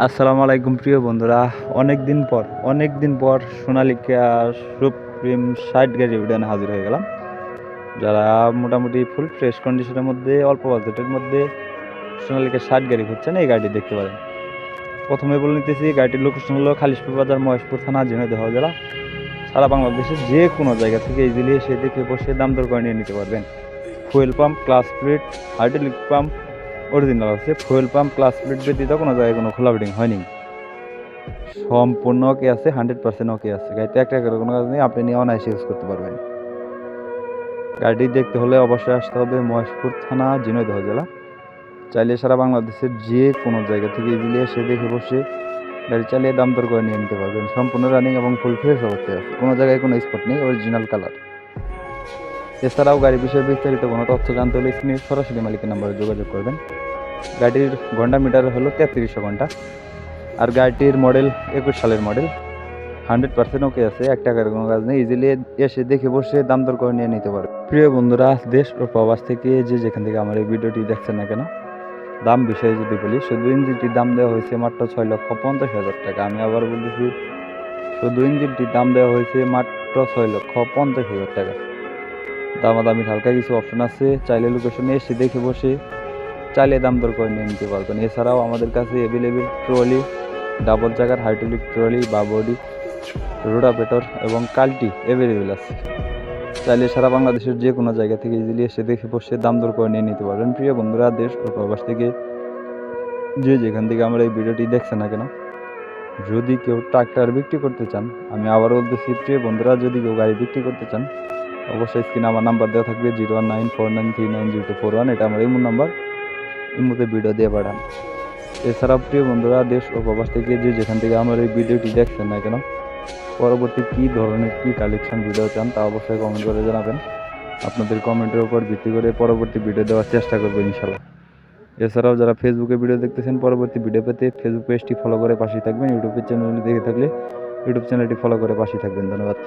আসসালামু আলাইকুম প্রিয় বন্ধুরা। অনেক দিন পর সোনালিকা সুপ্রিম 60 গাড়ি ভিডিও নিয়ে হাজির হয়ে গেলাম। যারা মোটামুটি ফুল ফ্রেশ কন্ডিশনের মধ্যে অল্প বাজেটের মধ্যে সোনালিকা 60 গাড়ি খুঁজছেন, এই গাড়িটি দেখতে পারেন। প্রথমে বলে নিতেছি, গাড়িটির লোকেশন হলো খালিশপুর বাজার, মহেশপুর থানা, ঝিনাইদহ জেলা। সারা বাংলাদেশের যে কোনো জায়গা থেকে ইজিলি এসে দেখে বসে দাম দর করে নিয়ে নিতে পারবেন। Fuel pump, class plate, hydraulic pump original আছে। ফুয়েল পাম্প, ক্লাস প্লেট ব্যতীত কোনো জায়গায় কোনো খোলা ফিটিং হয়নি। সম্পূর্ণ ওকে আছে, 100% ওকে আছে। গাড়িতে একটা কোনো কাজ নেই, আপনি নিয়ে অনায়াসে ইউজ করতে পারবেন। গাড়িটি দেখতে হলে অবশ্যই আসতে হবে মহেশপুর থানা, ঝিনাইদহ জেলা। চাইলে সারা বাংলাদেশের যে কোনো জায়গা থেকে ইজিলি এসে দেখে বসে গাড়ি চালিয়ে দাম দর করে নিয়ে নিতে পারবেন। সম্পূর্ণ রানিং এবং ফুল ফ্রেশ অবস্থায় আছে, কোনো জায়গায় কোনো স্পট নেই, অরিজিনাল কালার। এছাড়াও গাড়ির বিষয়ে বিস্তারিত কোনো তথ্য জানতে হলে স্ক্রিনে সরাসরি মালিকের নাম্বারে যোগাযোগ করবেন। গাড়ির ঘন্টা মিটার হলো 3300 ঘন্টা, আর গাড়িটির মডেল 21 সালের মডেল। 100% ওকে আছে, এক টাকার কোনো কাজ নেই, ইজিলি এসে দেখে বসে দাম দর করে নিয়ে নিতে পারবে। প্রিয় বন্ধুরা, দেশ ও প্রবাস থেকে যেখান থেকে আমার এই ভিডিওটি দেখছেন না কেন, দাম বিষয়ে যদি বলি, শুধু ইঞ্জিনটির দাম দেওয়া হয়েছে মাত্র 6,50,000 টাকা। আমি আবার বলতেছি, শুধু ইঞ্জিনটির দাম দেওয়া হয়েছে মাত্র 6,50,000 টাকা। দামাদামির হালকা কিছু অপশন আছে, চাইলে লোকেশনে এসে দেখে বসে চাইলে দাম দর করে নিয়ে নিতে পারবেন। এছাড়াও আমাদের কাছে অ্যাভেলেবেল ট্রলি, ডাবল চাকার হাইড্রোলিক ট্রলি বা বডি, রোটাভেটর এবং কাল্টি অ্যাভেলেবেল আছে। চাইলে সারা বাংলাদেশের যে কোনো জায়গা থেকে ইজিলি এসে দেখে বসে দাম দর করে নিয়ে নিতে পারবেন। প্রিয় বন্ধুরা, দেশ ও প্রবাস থেকে যেখান থেকে আমরা এই ভিডিওটি দেখছেন না কেন, যদি কেউ ট্রাক্টর বিক্রি করতে চান, আমি আবার বলতেছি প্রিয় বন্ধুরা, যদি কেউ গাড়ি বিক্রি করতে চান, অবশ্যই স্ক্রিনে আমার নাম্বার দেওয়া থাকবে 0194939041। এটা আমার ইমো নাম্বার, ইমোতে ভিডিও দিয়ে পাঠান। এছাড়াও প্রিয় বন্ধুরা, দেশ ও প্রবাস থেকে যেখান থেকে আমার এই ভিডিওটি দেখছেন না কেন, পরবর্তী কী ধরনের কী কালেকশন ভিডিও চান তা অবশ্যই কমেন্ট করে জানাবেন। আপনাদের কমেন্টের উপর ভিত্তি করে পরবর্তী ভিডিও দেওয়ার চেষ্টা করবো ইনশাল্লাহ। এছাড়াও যারা ফেসবুকে ভিডিও দেখতেছেন, পরবর্তী ভিডিও পেতে ফেসবুক পেজটি ফলো করে পাশেই থাকবেন। ইউটিউবের চ্যানেলটি দেখে থাকলে ইউটিউব চ্যানেলটি ফলো করে পাশেই থাকবেন। ধন্যবাদ।